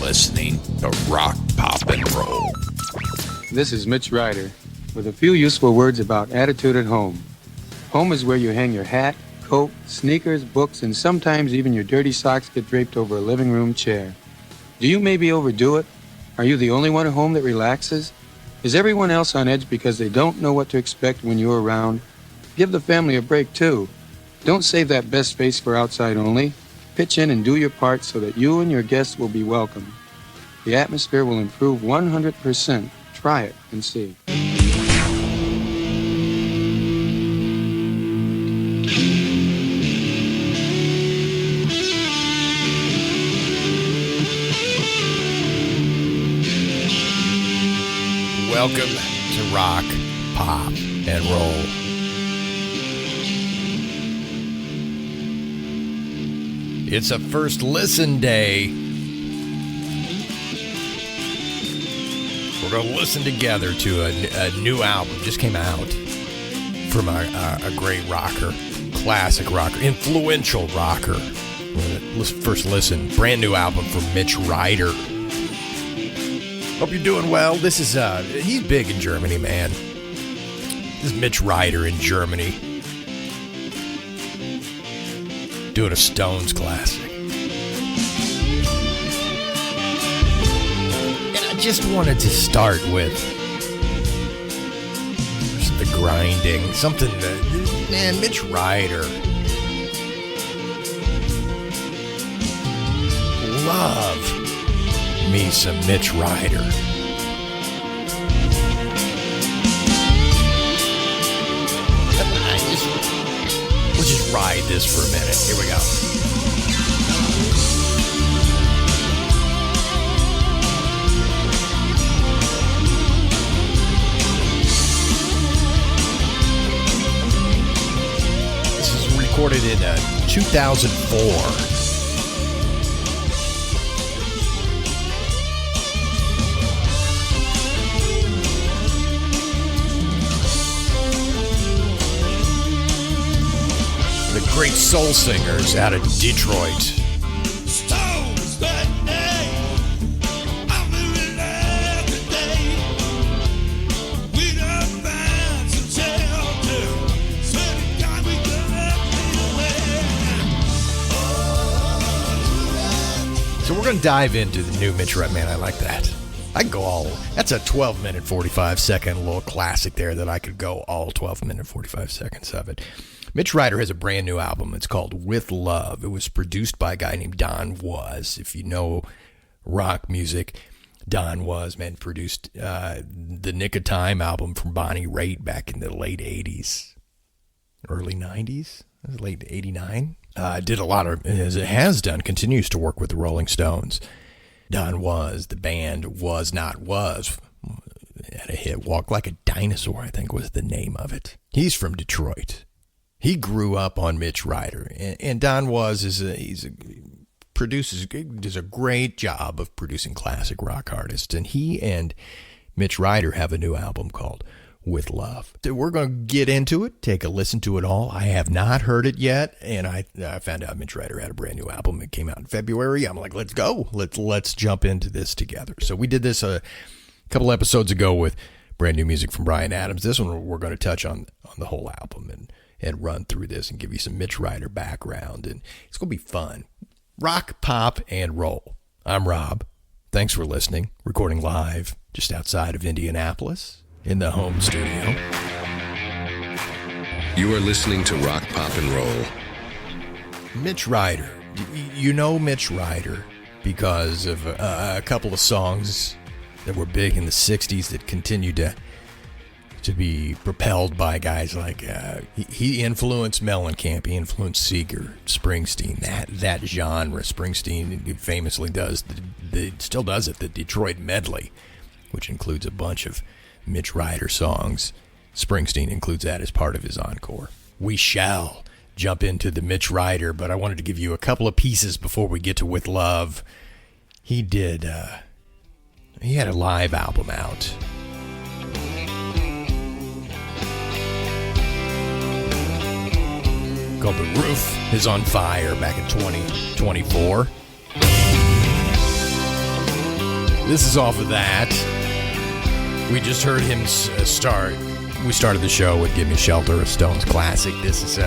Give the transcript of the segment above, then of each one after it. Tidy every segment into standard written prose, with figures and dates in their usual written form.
listening to Rock, Pop, and Roll. This is Mitch Ryder with a few useful words about attitude at home. Home is where you hang your hat, coat, sneakers, books, and sometimes even your dirty socks get draped over a living room chair. Do you maybe overdo it? Are you the only one at home that relaxes? Is everyone else on edge because they don't know what to expect when you're around? Give the family a break, too. Don't save that best face for outside only. Pitch in and do your part so that you and your guests will be welcome. The atmosphere will improve 100%. Try it and see. Welcome to Rock, Pop, and Roll. It's a first listen day. We're going to listen together to a new album. Just came out from a great rocker, classic rocker, influential rocker. First listen, brand new album from Mitch Ryder. Hope you're doing well. This is, he's big in Germany, man. This is Mitch Ryder in Germany. Doing a Stones classic. And I just wanted to start with just the grinding. Something that, man, Mitch Ryder. Love me some Mitch Ryder. We'll just ride this for a minute. Here we go. This is recorded in 2004. Great soul singers out of Detroit. Stones that day, I'm very glad today. We done found some shelter, so the God we So we're going to dive into the new Mitch Ryder. Man, I like that. I can go all. That's a 12-minute, 45-second little classic there that I could go all 12-minute, 45 seconds of it. Mitch Ryder has a brand new album. It's called With Love. It was produced by a guy named Don Was. If you know rock music, Don Was, man, produced the Nick of Time album from Bonnie Raitt back in the late 80s, early 90s, late 89. Did a lot of, as it has done, continues to work with the Rolling Stones. Don Was, the band Was Not Was, had a hit. Walk Like a Dinosaur, I think was the name of it. He's from Detroit. He grew up on Mitch Ryder, and Don Was does a great job of producing classic rock artists, and he and Mitch Ryder have a new album called With Love. We're going to get into it, take a listen to it all. I have not heard it yet, and I found out Mitch Ryder had a brand new album. It came out in February. I'm like, let's go. Let's jump into this together. So we did this a couple episodes ago with brand new music from Bryan Adams. This one we're going to touch on the whole album and run through this and give you some Mitch Ryder background, and it's going to be fun. Rock, pop, and roll. I'm Rob. Thanks for listening. Recording live just outside of Indianapolis in the home studio. You are listening to Rock, Pop, and Roll. Mitch Ryder. You know Mitch Ryder because of a couple of songs that were big in the 60s that continued to be propelled by guys like, he influenced Mellencamp, he influenced Seeger, Springsteen, that genre. Springsteen famously still does it, the Detroit medley, which includes a bunch of Mitch Ryder songs. Springsteen includes that as part of his encore. We shall jump into the Mitch Ryder, but I wanted to give you a couple of pieces before we get to With Love. He had a live album out. Called The Roof Is on Fire back in 2024. This is off of that. We just heard him start. We started the show with "Give Me Shelter," a Stones classic. This is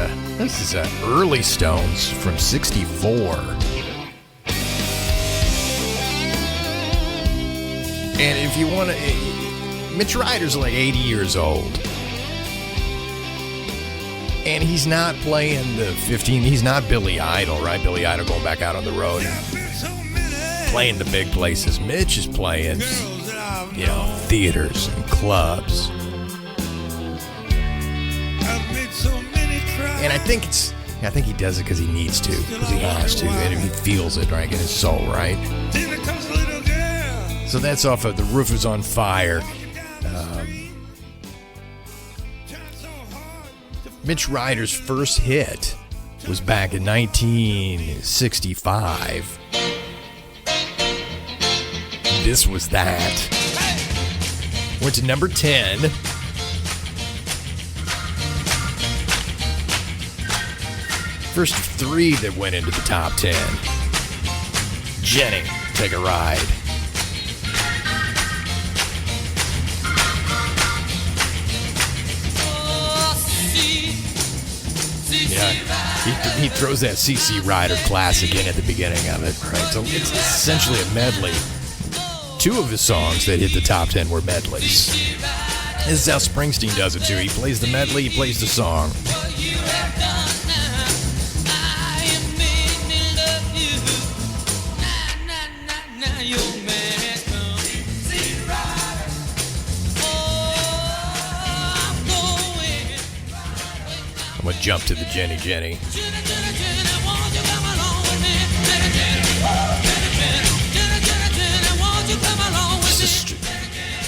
early Stones from '64. And if you want to, Mitch Ryder's like 80 years old. And he's not playing the 15. He's not Billy Idol, right? Billy Idol going back out on the road and playing the big places. Mitch is playing, theaters and clubs. And I think he does it because he needs to, because he has to, and he feels it, right, in his soul, right? So that's off of "The Roof Is on Fire." Mitch Ryder's first hit was back in 1965. This was that. Went to number 10. First of three that went into the top 10. Jenny, Take a Ride. Yeah, he throws that C.C. Ryder classic in at the beginning of it, right? So it's essentially a medley. Two of his songs that hit the top 10 were medleys. This is how Springsteen does it too. He plays the medley, he plays the song. I'm gonna jump to the Jenny.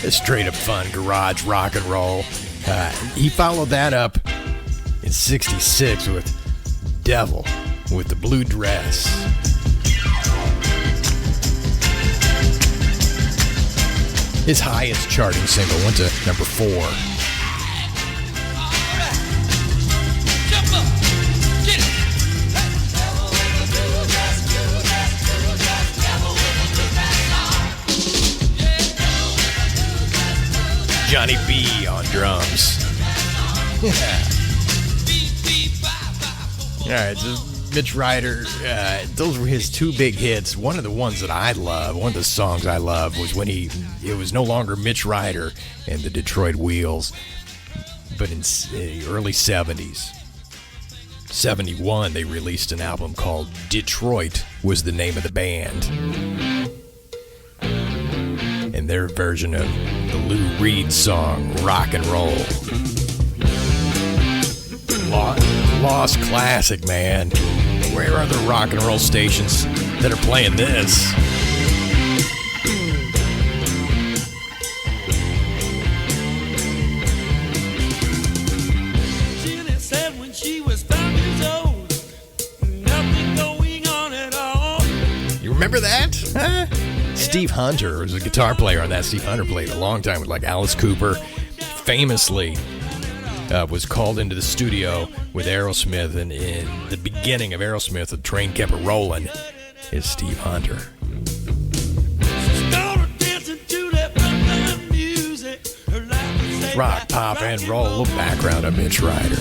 It's straight up fun garage rock and roll. He followed that up in '66 with "Devil with the Blue Dress." His highest charting single went to number 4. Johnny B on drums. All right, so Mitch Ryder, those were his two big hits. One of the ones that I love, one of the songs I love, was when it was no longer Mitch Ryder and the Detroit Wheels, but in early 70s. 71, they released an album called Detroit was the name of the band. And their version of the Lou Reed song, Rock and Roll. Lost classic, man. Where are the rock and roll stations that are playing this? Jenny said when she was 5 years old, nothing going on at all. You remember that? Huh? Steve Hunter was a guitar player on that. Steve Hunter played a long time with like Alice Cooper. Famously was called into the studio with Aerosmith, and in the beginning of Aerosmith, the train kept rolling, is Steve Hunter. Rock, pop, and roll. A little background of Mitch Ryder.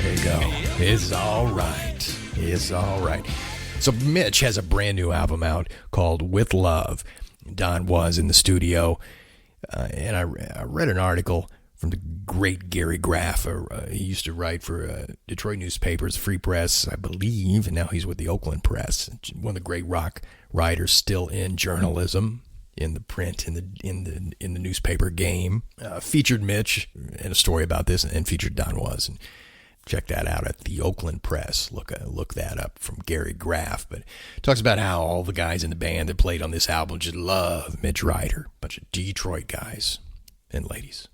There you go. It's all right. It's all right. So Mitch has a brand new album out called With Love. Don was in the studio, and I read an article from the great Gary Graff. He used to write for Detroit newspapers, Free Press, I believe, and now he's with the Oakland Press. One of the great rock writers still in journalism, in the print, in the newspaper game. Featured Mitch in a story about this, and featured Don Was. And check that out at the Oakland Press. Look that up from Gary Graff. But it talks about how all the guys in the band that played on this album just love Mitch Ryder. Bunch of Detroit guys and ladies.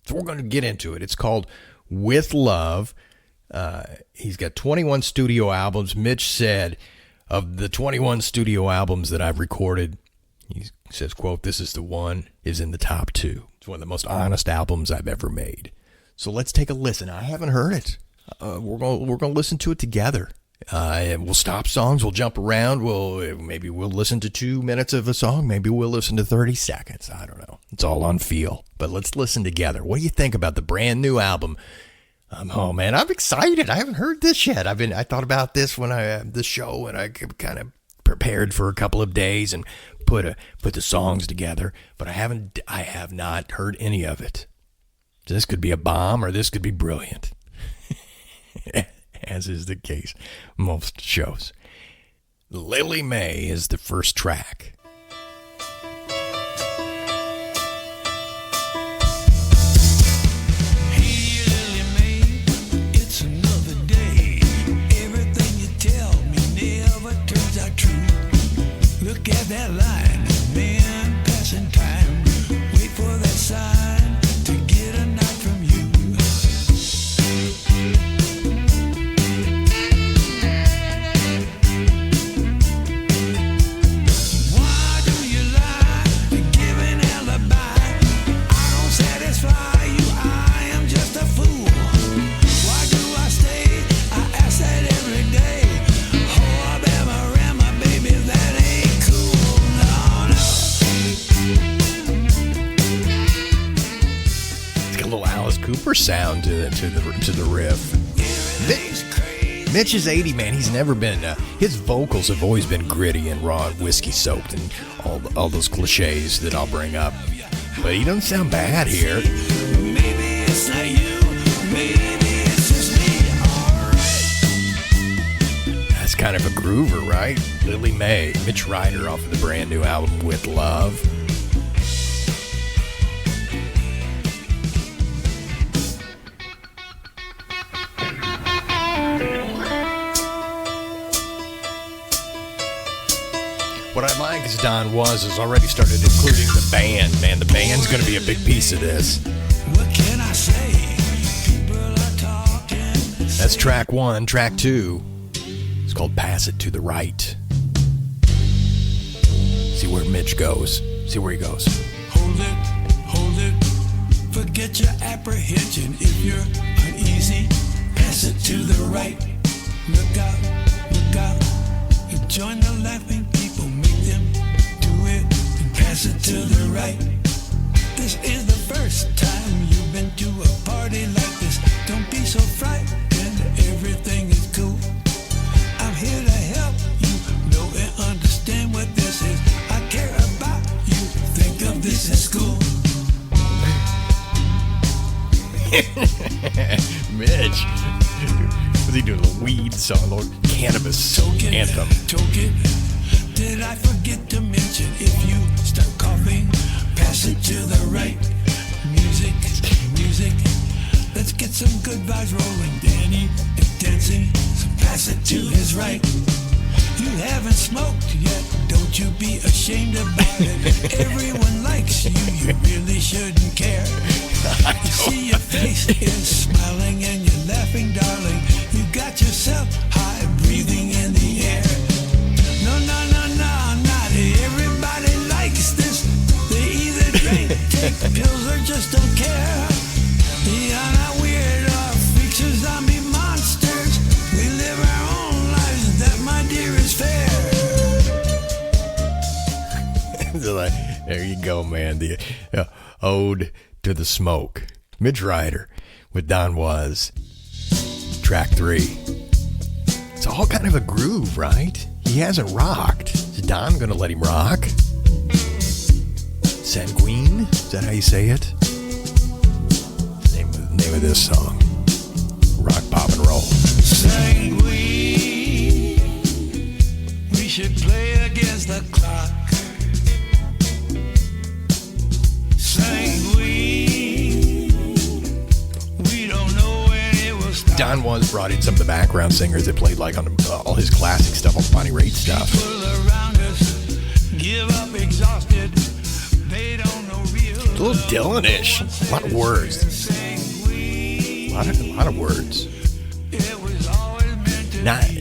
So we're going to get into it. It's called With Love. He's got 21 studio albums. Mitch said, of the 21 studio albums that I've recorded, he says, quote, "This is the one is in the top 2. It's one of the most honest albums I've ever made." So let's take a listen. I haven't heard it. We're gonna listen to it together. And we'll stop songs. We'll jump around. Maybe we'll listen to 2 minutes of a song. Maybe we'll listen to 30 seconds. I don't know. It's all on feel. But let's listen together. What do you think about the brand new album? Oh man, I'm excited. I haven't heard this yet. I thought about this when the show, and I kind of prepared for a couple of days and put the songs together. But I have not heard any of it. This could be a bomb, or this could be brilliant. As is the case most shows. Lily May is the first track. Hey, Lily May, it's another day. Everything you tell me never turns out true. Look at that line, man passing time. Wait for that sign to get a nod from you. Why do you lie and give an alibi? I don't satisfy you, I am just a fool. Why do I stay? I ask that every day. Oh, Alabama, baby, that ain't cool. No, no. It's got a little Alice Cooper sound to the riff. Mitch is 80, man. He's never been. His vocals have always been gritty and raw and whiskey soaked, and all those cliches that I'll bring up. But he doesn't sound bad here. Maybe it's not you, maybe it's just me. Alright. That's kind of a groover, right? Lily May, Mitch Ryder off of the brand new album With Love. What I like is Don has already started including the band. Man, the band's going to be a big piece of this. What can I say? People are talking. That's track 1. Track 2, it's called Pass It to the Right. See where Mitch goes. See where he goes. Hold it. Forget your apprehension. If you're uneasy, pass it to the right. Look out. Join the laughing people, make them do it and pass it to the right. This is the first time you've been to a party like this. Don't be so frightened, everything is cool. I'm here to help you know and understand what this is. I care about you, think of this as school. Mitch. Was he doing a weed song, or cannabis anthem? Toke it. Did I forget to mention, if you start coughing, pass it to the right. Music. Let's get some good vibes rolling. Danny is dancing, so pass it to his right. You haven't smoked yet, don't you be ashamed about it. Everyone likes you, you really shouldn't care. You see your face is smiling and you're laughing, darling. You got yourself high, breathing in the air. No, not everybody likes this. They either drink, take pills, or just don't care. They are not weird or freaks or zombie monsters. We live our own lives, that, my dear, is fair. There you go, man. The Ode to the Smoke. Mitch Ryder with Don Was. Track 3. It's all kind of a groove, right? He hasn't rocked. Is Don gonna let him rock? Sanguine? Is that how you say it? Name of this song. Rock, pop, and roll. Sanguine, we should play against the clock. Don Was brought in some of the background singers that played like on all his classic stuff, on Bonnie Raitt stuff. It's a little Dylan-ish. A lot of words. A lot of words.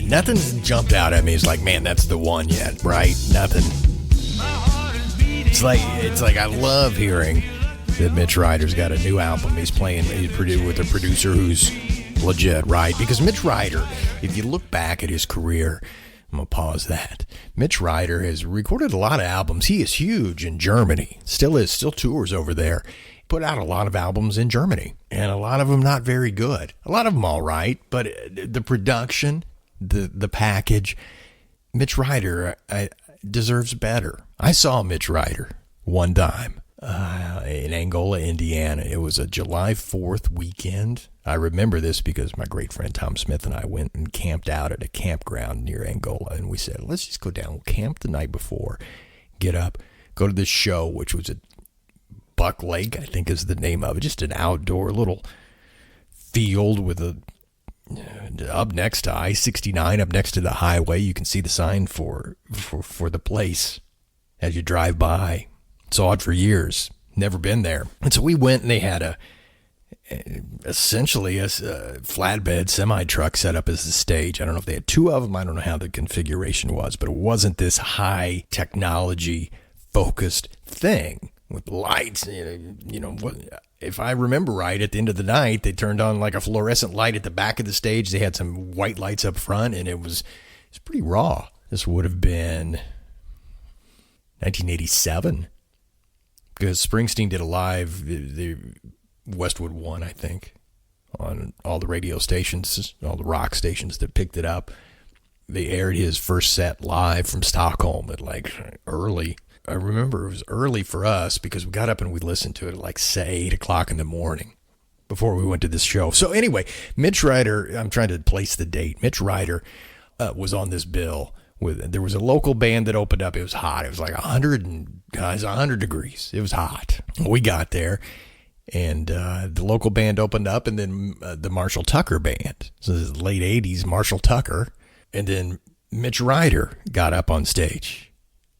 Nothing jumped out at me. It's like, man, that's the one yet, right? Nothing. It's like I love hearing that Mitch Ryder's got a new album. He's with a producer who's legit, right? Because Mitch Ryder, if you look back at his career, I'm going to pause that. Mitch Ryder has recorded a lot of albums. He is huge in Germany. Still tours over there. Put out a lot of albums in Germany, and a lot of them not very good. A lot of them all right, but the production, the package, Mitch Ryder deserves better. I saw Mitch Ryder one time in Angola, Indiana. It was a July 4th weekend. I remember this because my great friend Tom Smith and I went and camped out at a campground near Angola, and we said, let's just go down. We'll camp the night before, get up, go to this show, which was at Buck Lake, I think is the name of it. Just an outdoor little field with up next to I-69, up next to the highway. You can see the sign for the place as you drive by. Saw it for years. Never been there. And so we went, and they had essentially a flatbed semi-truck set up as the stage. I don't know if they had two of them. I don't know how the configuration was, but it wasn't this high technology focused thing with lights. If I remember right, at the end of the night, they turned on like a fluorescent light at the back of the stage. They had some white lights up front, and it's pretty raw. This would have been 1987, because Springsteen did a live, the Westwood One, I think, on all the radio stations, all the rock stations that picked it up. They aired his first set live from Stockholm at like early. I remember it was early for us because we got up and we listened to it at like, say, 8 o'clock in the morning before we went to this show. So anyway, Mitch Ryder, I'm trying to place the date. Mitch Ryder was on this bill. There was a local band that opened up. It was hot. It was like 100 degrees. It was hot. We got there, and the local band opened up, and then the Marshall Tucker band. So this is late 80s, Marshall Tucker. And then Mitch Ryder got up on stage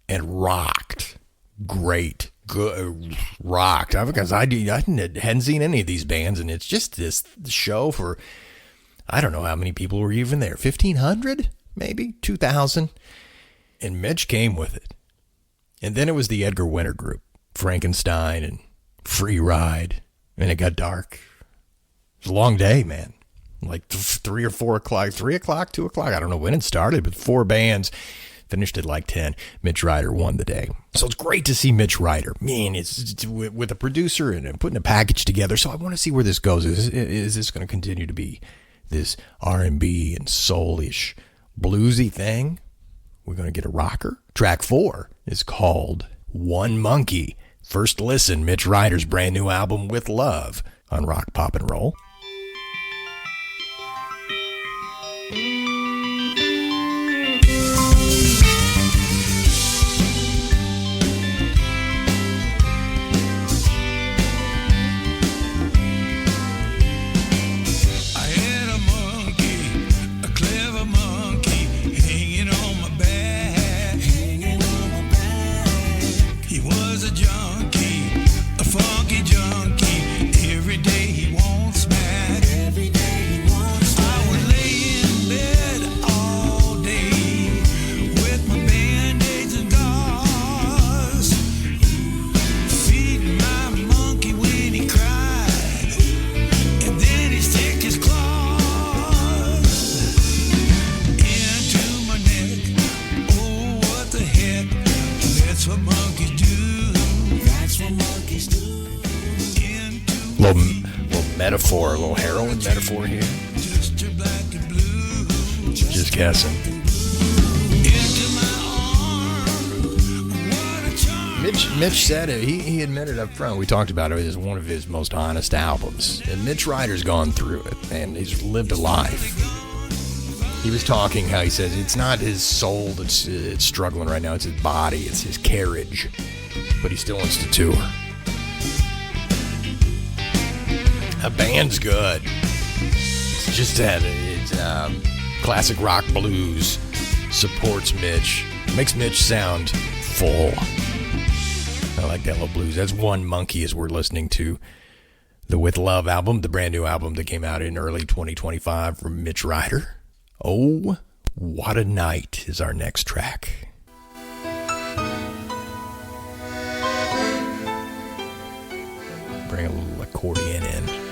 and rocked. Great. Good. Rocked. Because I hadn't seen any of these bands, and it's just this show for, I don't know how many people were even there. 1,500? Maybe 2,000. And Mitch came with it. And then it was the Edgar Winter Group, Frankenstein and Free Ride, and it got dark. It was a long day, man. Like 3 or 4 o'clock, 3 o'clock, 2 o'clock. I don't know when it started, but 4 bands. Finished at like 10. Mitch Ryder won the day. So it's great to see Mitch Ryder. Man, it's with a producer and putting a package together. So I want to see where this goes. Is this going to continue to be this R&B and soul-ish bluesy thing? We're going to get a rocker. Track 4 is called One Monkey. First listen, Mitch Ryder's brand new album, With Love, on Rock, Pop, and Roll. Metaphor, a little heroin metaphor here. Just guessing. Mitch said it. He admitted up front. We talked about it as one of his most honest albums. And Mitch Ryder's gone through it, and he's lived a life. He was talking how he says it's not his soul that's struggling right now. It's his body. It's his carriage. But he still wants to tour. A band's good. It's just that classic rock blues supports Mitch. Makes Mitch sound full. I like that little blues. That's One Monkey as we're listening to the With Love album, the brand new album that came out in early 2025 from Mitch Ryder. Oh, What a Night is our next track. bring a little accordion in.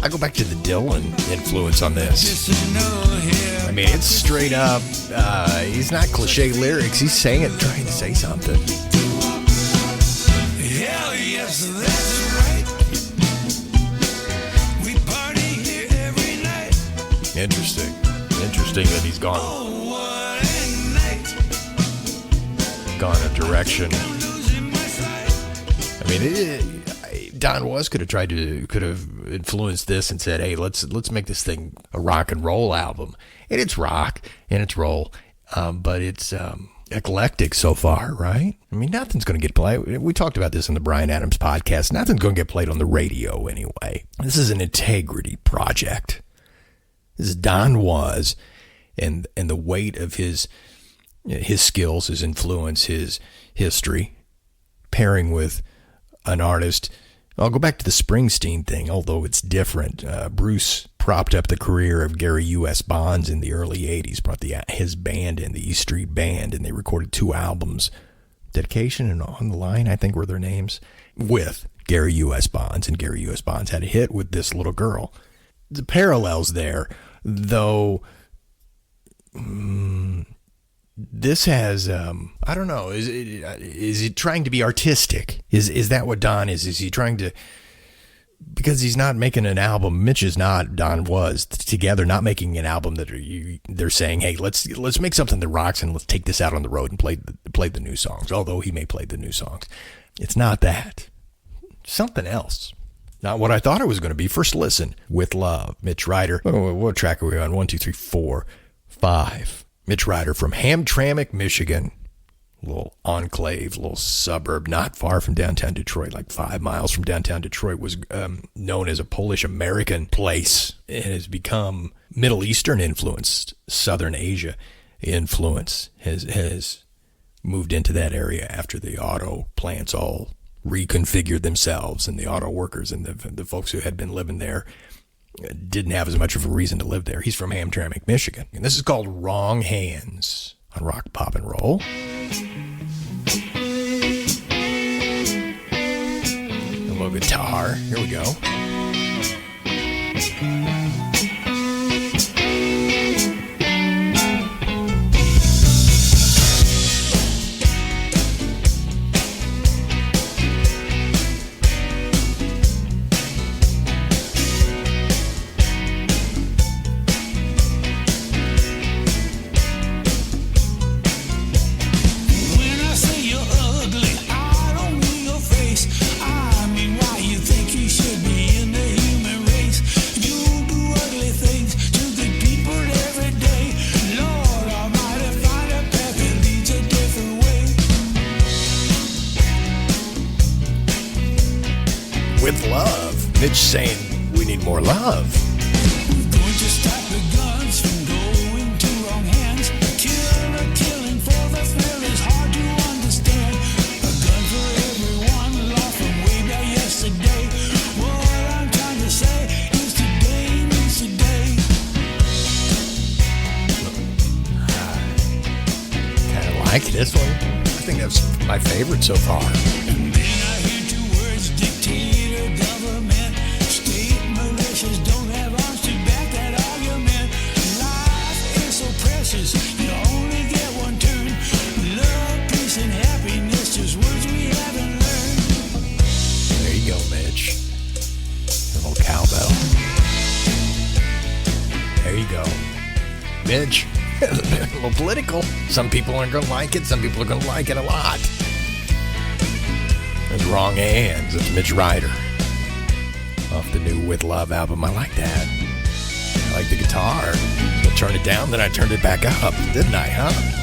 I go back to the Dylan influence on this. I mean, it's straight up, he's not cliche lyrics. He's saying it, trying to say something. Hell yes, that's right. We party here every night. Interesting that he's gone a direction. I mean, Don Was could have influenced this and said, "Hey, let's make this thing a rock and roll album." And it's rock and it's roll, but it's eclectic so far, right? I mean, nothing's going to get played. We talked about this in the Bryan Adams podcast. Nothing's going to get played on the radio anyway. This is an integrity project. This is Don Was, and the weight of his skills, his influence, his history, pairing with an artist. I'll go back to the Springsteen thing, although it's different. Bruce propped up the career of Gary U.S. Bonds in the early 80s, brought his band in, the E Street Band, and they recorded 2 albums. Dedication and On the Line, I think, were their names, with Gary U.S. Bonds, and Gary U.S. Bonds had a hit with this little girl. The parallels there, though... This has, I don't know, is he trying to be artistic? Is that what Don is? Is he trying to, because he's not making an album, Mitch is not, Don Was, together, not making an album that they're saying, hey, let's make something that rocks and let's take this out on the road and play the new songs, although he may play the new songs. It's not that. Something else. Not what I thought it was going to be. First listen, With Love, Mitch Ryder. What track are we on? 1, 2, 3, 4, 5. Mitch Ryder from Hamtramck, Michigan. Little enclave, little suburb, not far from downtown Detroit, like 5 miles from downtown Detroit, was known as a Polish-American place. It has become Middle Eastern influenced, Southern Asia influence has moved into that area after the auto plants all reconfigured themselves, and the auto workers and the folks who had been living there didn't have as much of a reason to live there. He's from Hamtramck, Michigan. And this is called Wrong Hands on Rock, Pop, and Roll. A little guitar. Here we go. With Love. Mitch saying we need more love. We're going to stop the guns from going to wrong hands. Killing for the thrill is hard to understand. A gun for everyone, law from way back yesterday. What I'm trying to say is today means today. Kind of like this one. I think that's my favorite so far. And then I hear 2 words, dictator, government. State militias don't have arms to back that argument. Life is so precious, you only get one turn. Love, peace, and happiness, just words we haven't learned. There you go, Mitch. A little cowbell. There you go. Mitch, a little political. Some people aren't going to like it. Some people are going to like it a lot. There's Wrong Hands. It's Mitch Ryder off the new With Love album. I like that. I like the guitar. I turned it down, then I turned it back up. Didn't I, huh?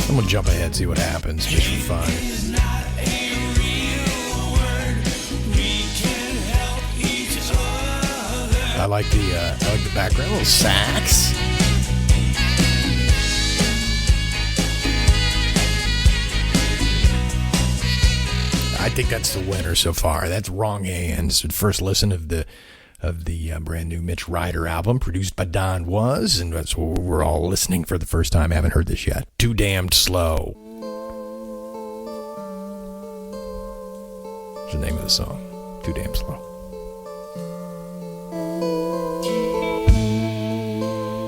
I'm gonna jump ahead and see what happens just for fun. I like the background, little sax. I think that's the winner so far. That's Wrong Hands. First listen of the brand new Mitch Ryder album, produced by Don Was, and that's what we're all listening for the first time. I haven't heard this yet. Too Damned Slow. That's the name of the song. Too Damn Slow.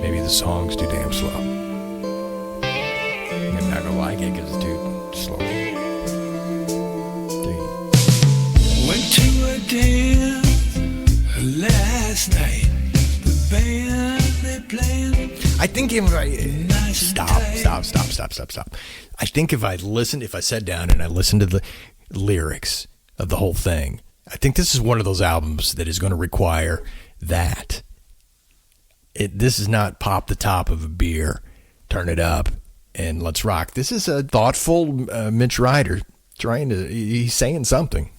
Maybe the song's too damn slow. I'm not gonna like it because it's too slow. Went to a dance last night. The band they playing. I think if I stop. I think if I sat down and I listened to the lyrics of the whole thing, I think this is one of those albums that is going to require that. This is not pop the top of a beer, turn it up, and let's rock. This is a thoughtful Mitch Ryder he's saying something.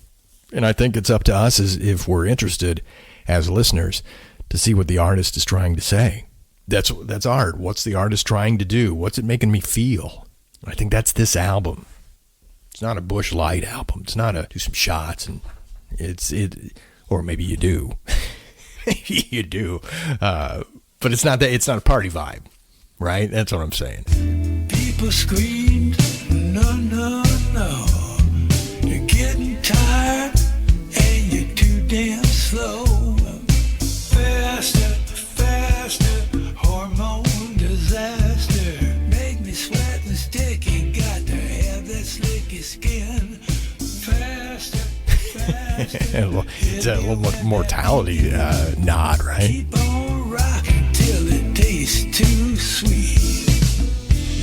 And I think it's up to us, as if we're interested as listeners, to see what the artist is trying to say. That's art. What's the artist trying to do? What's it making me feel? I think that's this album. It's not a Busch Light album. It's not a do some shots and or maybe you do. Maybe you do. But it's not that. It's not a party vibe, right? That's what I'm saying. People screamed, no, no, no. You're getting tired and you're too damn slow. Faster, faster, hormone disaster. Make me sweat and sticky. Got to have that slicky skin. Faster, faster. It's a little more mortality nod, right? Keep on rocking till it tastes too sweet.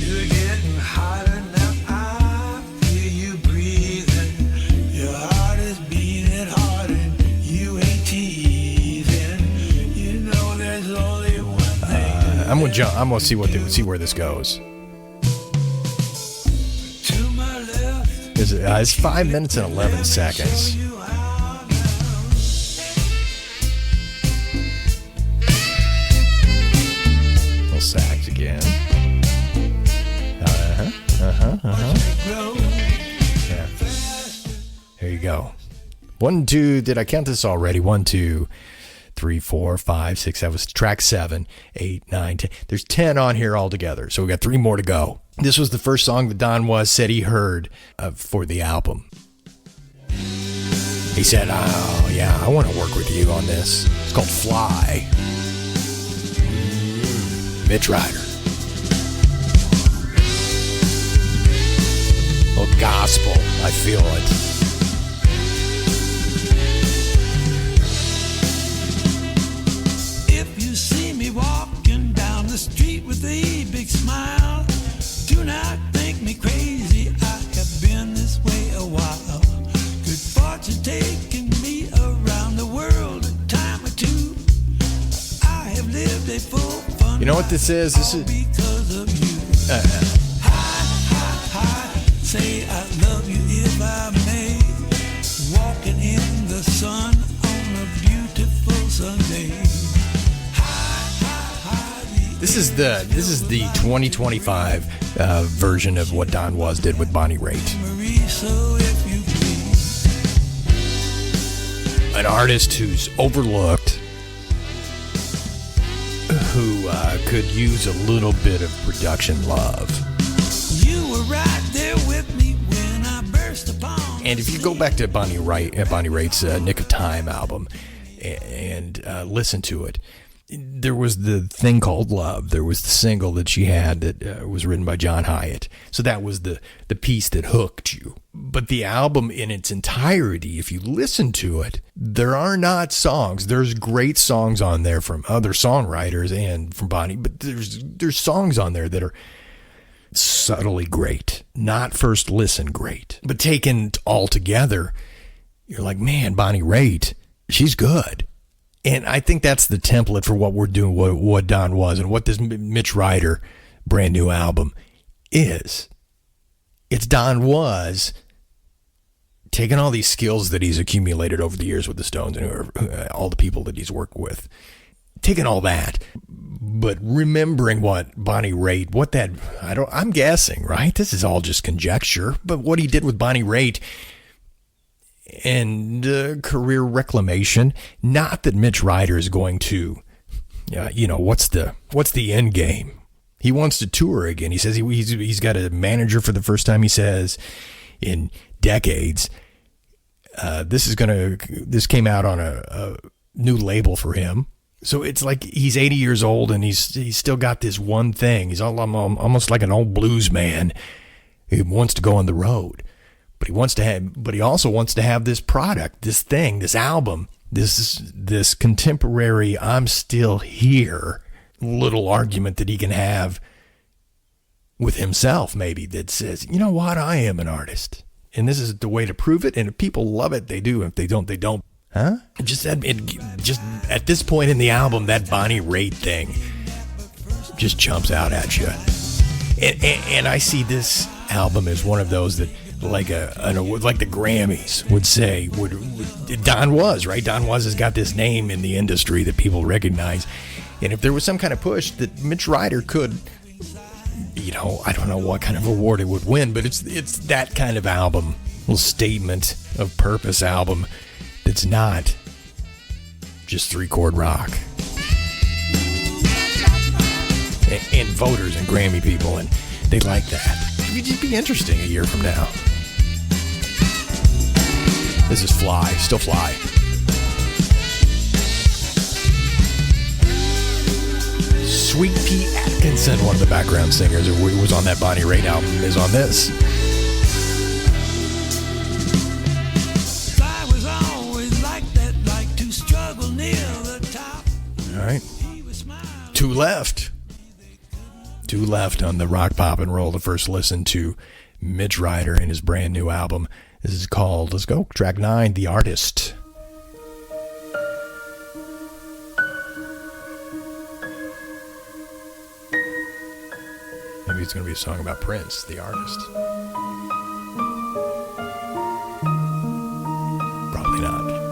You're getting hotter now. I feel you breathing. Your heart is beating harder. You ain't teasing. You know there's only one thing. I'm gonna see where this goes. To my left. It's 5 minutes and 11 seconds. Show you how now. Little sax again. Yeah. There you go. 1, 2. Did I count this already? 1, 2, 3, 4, 5, 6. That was track 7, 8, 9, 10. There's 10 on here altogether. So we got 3 more to go. This was the first song that Don Was said he heard for the album. He said, "Oh yeah, I want to work with you on this." It's called Fly. Mitch Ryder. Oh, gospel. I feel it. If you see me walking down the street with a big smile, do not think me crazy. I have been this way a while. Good fortune taking me around the world a time or two. I have lived a full fun. You know what this is? This is because of you. Hi, say I love you if I may. Walking in the sun on a beautiful Sunday. This is the 2025 version of what Don Was did with Bonnie Raitt. An artist who's overlooked, who could use a little bit of production love. You were right there with me when I burst upon. And if you go back to Bonnie Raitt's Nick of Time album and listen to it, there was the thing called Love. There was the single that she had that was written by John Hyatt. So that was the piece that hooked you. But the album in its entirety, if you listen to it, there are not songs. There's great songs on there from other songwriters and from Bonnie, but there's songs on there that are subtly great, not first listen great. But taken all together, you're like, man, Bonnie Raitt, she's good. And I think that's the template for what we're doing, what Don Was, and what this Mitch Ryder brand new album is. It's Don Was taking all these skills that he's accumulated over the years with the Stones and all the people that he's worked with, taking all that, but remembering what Bonnie Raitt, I'm guessing, right? This is all just conjecture, but what he did with Bonnie Raitt and career reclamation. Not that Mitch Ryder is going to, what's the end game? He wants to tour again. He says he's got a manager for the first time, he says, in decades. This came out on a new label for him. So it's like he's 80 years old and he's still got this one thing. He's almost like an old blues man who wants to go on the road. But he also wants to have this product, this thing, this album, this contemporary I'm still here little argument that he can have with himself, maybe, that says, you know what, I am an artist. And this is the way to prove it. And if people love it, they do. If they don't, they don't. Huh? Just at this point in the album, that Bonnie Raitt thing just jumps out at you. And I see this album as one of those that, like the Grammys would say, Don Was, right? Don Was has got this name in the industry that people recognize. And if there was some kind of push that Mitch Ryder could, I don't know what kind of award it would win, but it's that kind of album, little statement of purpose album that's not just 3-chord rock. And voters and Grammy people, and they like that. It'd be interesting a year from now. This is Fly, still Fly. Sweet Pea Atkinson, one of the background singers who was on that Bonnie Raitt album, is on this. I was always like that, like to struggle near the top. All right. Two left on the Rock, Pop, and Roll. The first listen to Mitch Ryder and his brand new album. This is called, let's go, track 9, The Artist. Maybe it's going to be a song about Prince, The Artist. Probably not.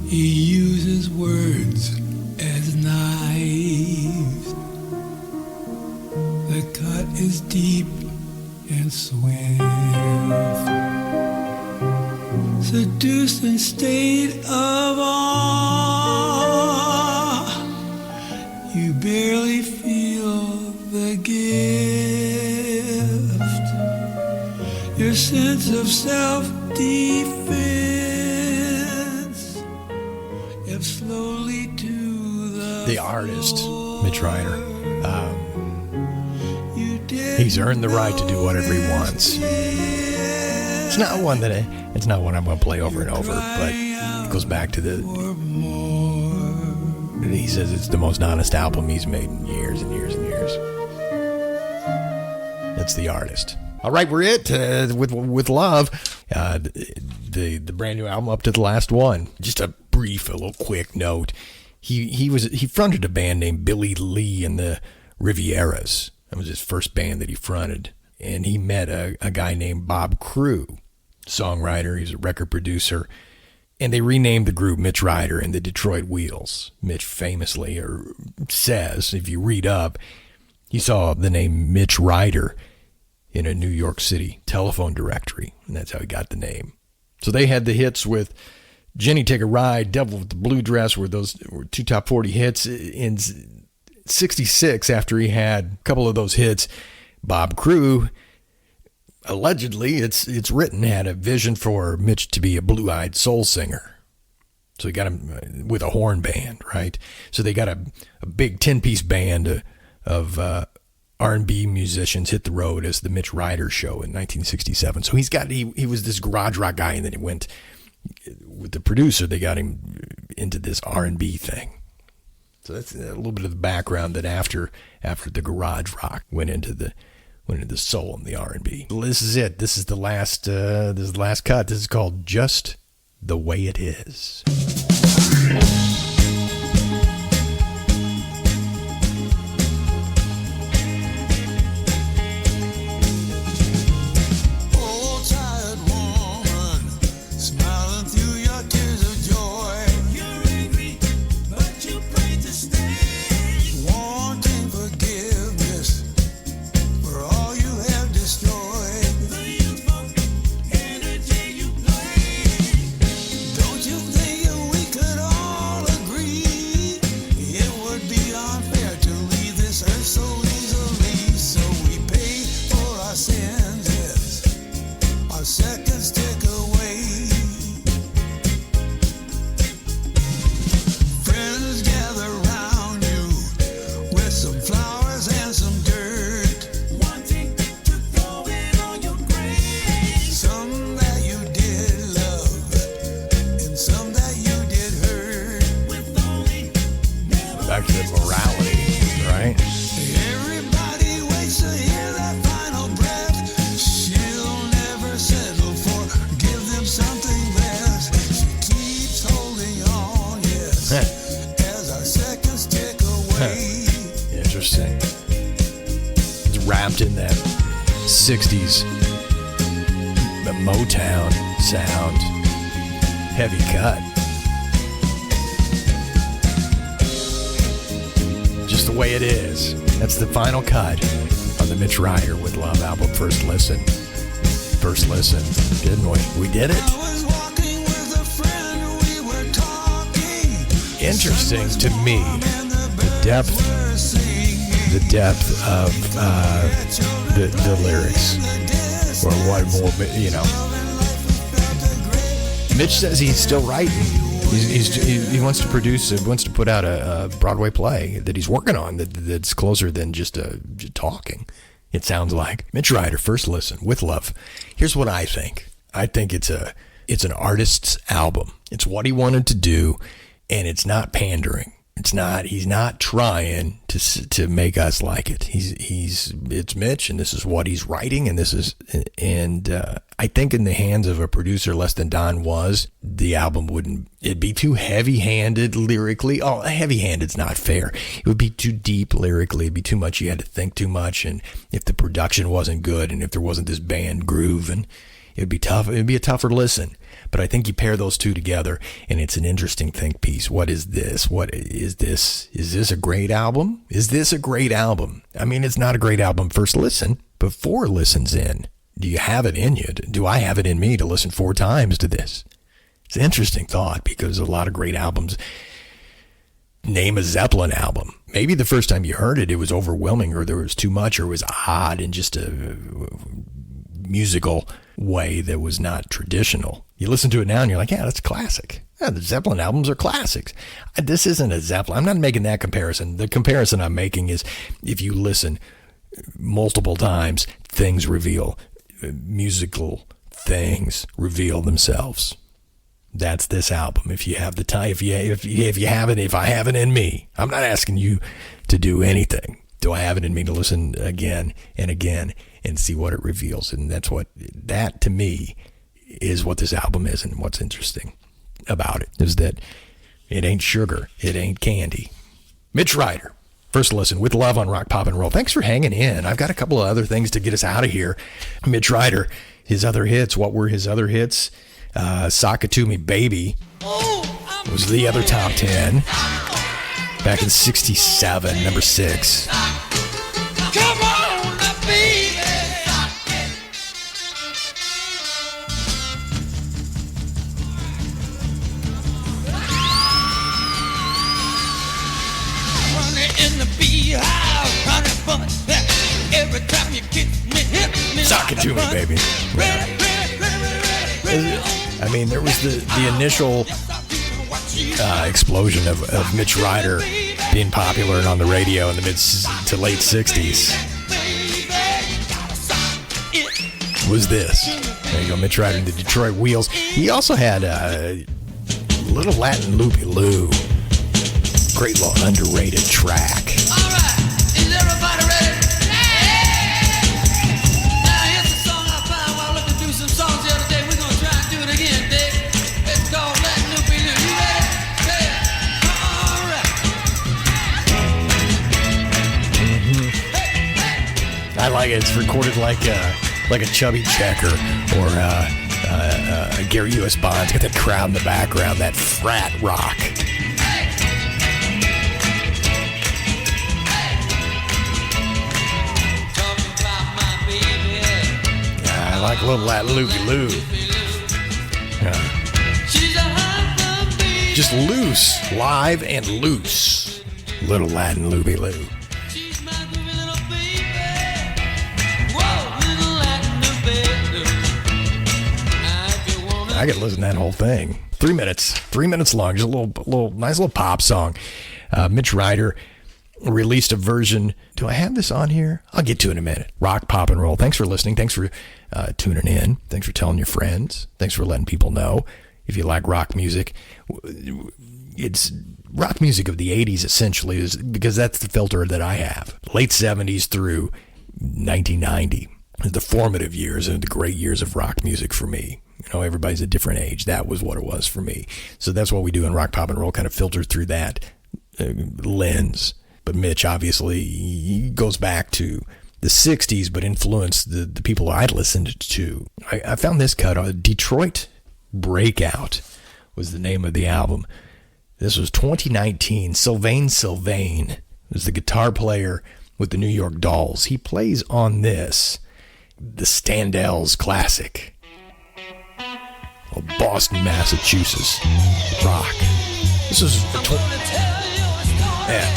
He uses words as knives. The cut is deep and swift. Seduced in state of awe, you barely feel the gift. Your sense of self-defense ebbs slowly to The Artist, Mitch Ryder. He's earned the right to do whatever he wants. It's not one I'm going to play over and over, but it goes back to he says it's the most honest album he's made in years and years and years. That's The Artist. All right, we're with Love. The brand new album up to the last one. Just a little quick note. He fronted a band named Billy Lee and the Rivieras. That was his first band that he fronted. And he met a guy named Bob Crew, songwriter. He's a record producer. And they renamed the group Mitch Ryder and the Detroit Wheels. Mitch famously says, if you read up, he saw the name Mitch Ryder in a New York City telephone directory. And that's how he got the name. So they had the hits with Jenny Take a Ride, Devil with the Blue Dress were 2 top 40 hits. In 66, after he had a couple of those hits, Bob Crew, allegedly, it's written, had a vision for Mitch to be a blue-eyed soul singer. So he got him with a horn band, right? So they got a big 10-piece band of R&B musicians hit the road as the Mitch Ryder Show in 1967. So he was this garage rock guy, and then he went with the producer. They got him into this R&B thing. So that's a little bit of the background that after the garage rock went into the soul and the R&B. Well, this is it. This is the last cut. This is called Just the Way It Is. Interesting. It's wrapped in that 60s Motown sound. Heavy cut. Just the way it is. That's the final cut on the Mitch Ryder with Love album. First listen, didn't we? We did it. Interesting to me, the depth of the lyrics, or what more, Mitch says he's still writing. He wants to produce, wants to put out a Broadway play that he's working on that's closer than just talking. It sounds like. Mitch Ryder, First Listen, with Love. Here's what I think. I think it's an artist's album. It's what he wanted to do, and it's not pandering. He's not trying to make us like it. It's Mitch, and this is what he's writing, and I think in the hands of a producer less than Don was, the album it'd be too heavy-handed lyrically. Oh, heavy-handed's not fair. It would be too deep lyrically. It'd be too much. You had to think too much, and if the production wasn't good, and if there wasn't this band groove, and it'd be tough. It'd be a tougher listen. But I think you pair those two together, and it's an interesting think piece. What is this? What is this? Is this a great album? Is this a great album? I mean, it's not a great album first listen, but 4 listens in. Do you have it in you? Do I have it in me to listen 4 times to this? It's an interesting thought, because a lot of great albums, name a Zeppelin album. Maybe the first time you heard it, it was overwhelming, or there was too much, or it was odd in just a musical way that was not traditional. You listen to it now and you're like, yeah, that's classic. Yeah, the Zeppelin albums are classics. This isn't a Zeppelin. I'm not making that comparison. The comparison I'm making is if you listen multiple times, things reveal, musical things reveal themselves. That's this album. If you have the time, if I have it in me, I'm not asking you to do anything. Do I have it in me to listen again and again and see what it reveals? And that to me is what this album is, and what's interesting about it is that it ain't sugar, it ain't candy. Mitch Ryder, First Listen, with Love on Rock, Pop, and Roll. Thanks for hanging in. I've got a couple of other things to get us out of here. Mitch Ryder, his other hits. What were his other hits? Sock It To Me Baby was the other top 10 back in 67, number 6. Come on, baby. Honey in the beehive, honey bunch. Every time you Sock it to me, baby. I mean, there was the initial explosion of Mitch Ryder being popular and on the radio in the mid to late 60s. Was this. There you go, Mitch Ryder and the Detroit Wheels. He also had a little Latin loopy loo. Great little underrated track. All right, is everybody ready? Now here's a song I found while looking through some songs the other day. We're gonna try and do it again, Dave. It's called Latin Loopy Loo. You ready? Yeah. All right. I like it. It's recorded like a Chubby Checker or a Gary U.S. Bond. It's got that crowd in the background, that frat rock. I like a little Latin loopy loo. Just loose, live and loose. Little Latin loopy loo. I could listen to that whole thing. 3 minutes long. Just a little nice little pop song. Mitch Ryder released a version. Do I have this on here? I'll get to it in a minute. Rock, pop, and roll. Thanks for listening. Thanks for tuning in. Thanks for telling your friends. Thanks for letting people know if you like rock music. It's rock music of the 80s, essentially, because that's the filter that I have. Late 70s through 1990. The formative years and the great years of rock music for me. You know, everybody's a different age. That was what it was for me. So that's what we do in Rock, Pop, and Roll, kind of filter through that lens. But Mitch, obviously, he goes back to the 60s, but influenced the people I listened to. I found this cut. Detroit Breakout was the name of the album. This was 2019. Sylvain was the guitar player with the New York Dolls. He plays on this, the Standells classic. Well, Boston, Massachusetts rock. This is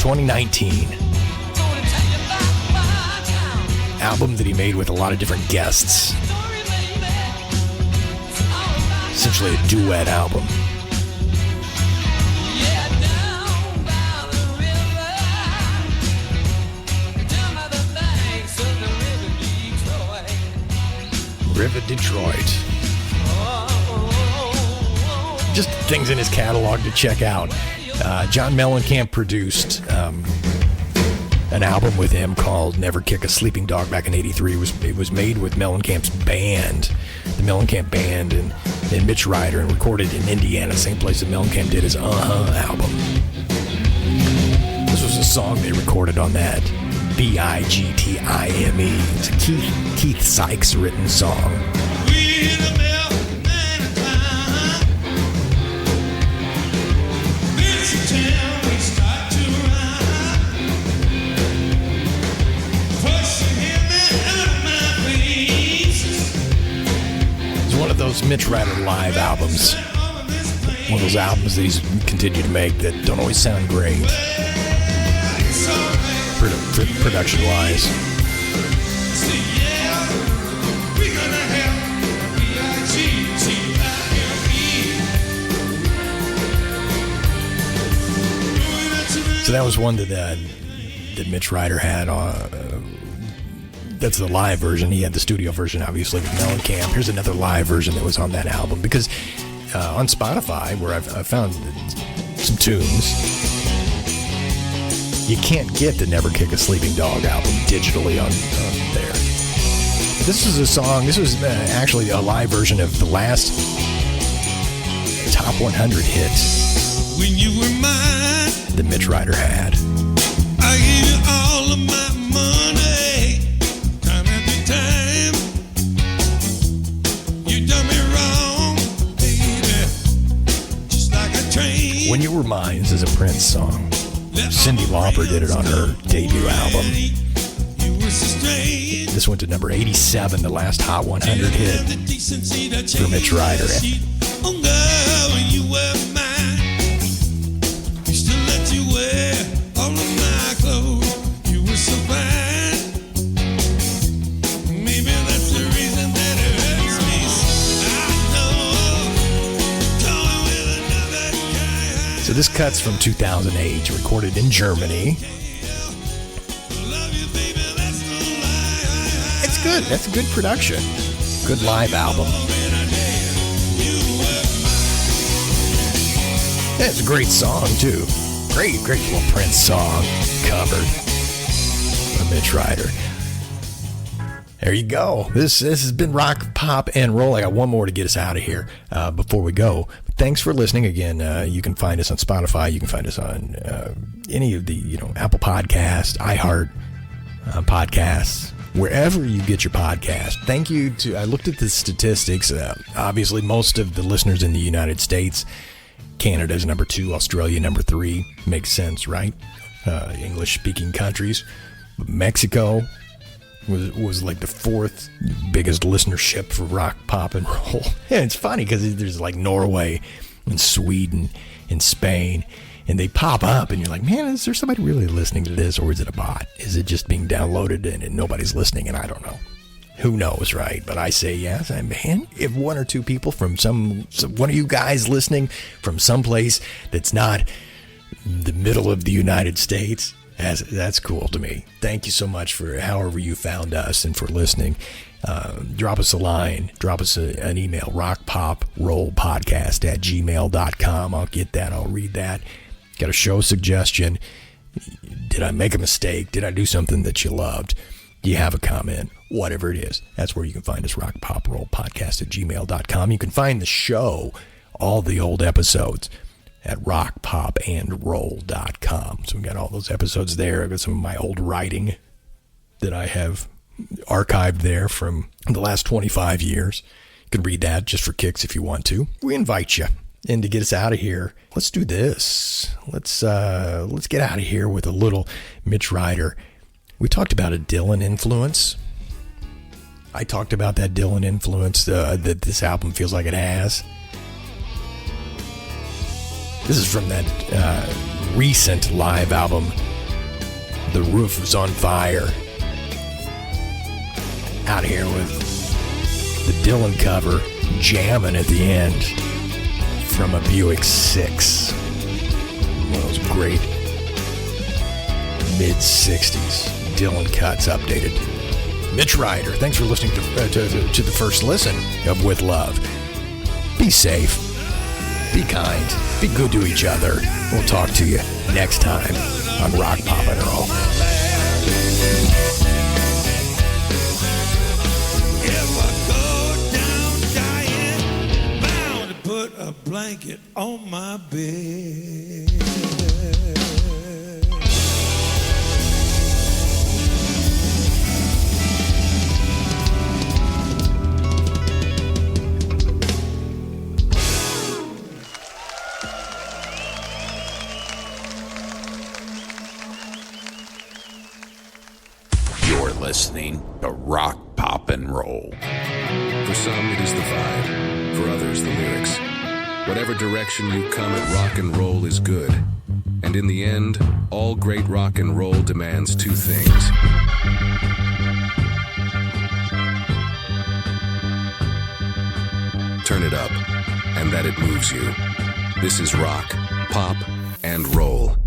2019 album that he made with a lot of different guests. Essentially a duet album. River Detroit. Just things in his catalog to check out. John Mellencamp produced an album with him called Never Kick a Sleeping Dog back in '83. It was made with Mellencamp's band, the Mellencamp Band, and Mitch Ryder, and recorded in Indiana, same place that Mellencamp did his album. This was a song they recorded on that, Bigtime. It's a Keith Sykes written song. It's one of those Mitch Ryder live albums. One of those albums that he's continued to make that don't always sound great. Production-wise. So that was one that Mitch Ryder had on. That's the live version. He had the studio version, obviously, with Mellencamp. Here's another live version that was on that album. Because on Spotify, where I've found some tunes, you can't get the Never Kick a Sleeping Dog album digitally on there. This is a song. This was actually a live version of the last top 100 hit When you were mine, that Mitch Ryder had. I gave you all of my money, time after time. You done me wrong, baby, just like a train. When You Were Mine is a Prince song. Cyndi Lauper did it on her debut album. This went to number 87, the last Hot 100 hit for Mitch Ryder. So this cut's from 2008, recorded in Germany. It's good. That's a good production. Good live album. Yeah, it's a great song, too. Great little Prince song covered by Mitch Ryder. There you go. This has been Rock, Pop, and Roll. I got one more to get us out of here before we go. Thanks for listening. Again, you can find us on Spotify. You can find us on any of the Apple Podcasts, iHeart Podcasts, wherever you get your podcast. Thank you to, I looked at the statistics. Obviously, most of the listeners in the United States. Canada's number 2, Australia number 3. Makes sense, right? English-speaking countries. Mexico was like the 4th biggest listenership for rock, pop, and roll. And it's funny because there's like Norway and Sweden and Spain, and they pop up, and you're like, man, is there somebody really listening to this, or is it a bot? Is it just being downloaded and nobody's listening? And I don't know. Who knows, right? But I say yes. And man, if 1 or 2 people from one of you guys listening from someplace that's not the middle of the United States, that's cool to me. Thank you so much for however you found us and for listening. Drop us a line. Drop us an email, rockpoprollpodcast@gmail.com. I'll get that. I'll read that. Got a show suggestion. Did I make a mistake? Did I do something that you loved? Do you have a comment? Whatever it is. That's where you can find us, rockpoprollpodcast@gmail.com. You can find the show, all the old episodes, at rockpopandroll.com. So we got all those episodes there. I've got some of my old writing that I have archived there from the last 25 years. You can read that just for kicks if you want to. We invite you. And to get us out of here, let's do this. Let's get out of here with a little Mitch Ryder. We talked about a Dylan influence. I talked about that Dylan influence that this album feels like it has. This is from that recent live album, The Roof Was on Fire. Out here with the Dylan cover, jamming at the end from a Buick 6. One of those great mid-60s Dylan cuts updated. Mitch Ryder, thanks for listening to the first listen of With Love. Be safe. Be kind. Be good to each other. We'll talk to you next time on Rock, Pop, and Roll. If I go down dying, bound to put a blanket on my bed. Listening to Rock, Pop, and Roll. For some, it is the vibe. For others, the lyrics. Whatever direction you come at rock and roll is good. And in the end, all great rock and roll demands 2 things. Turn it up, and that it moves you. This is Rock, Pop, and Roll.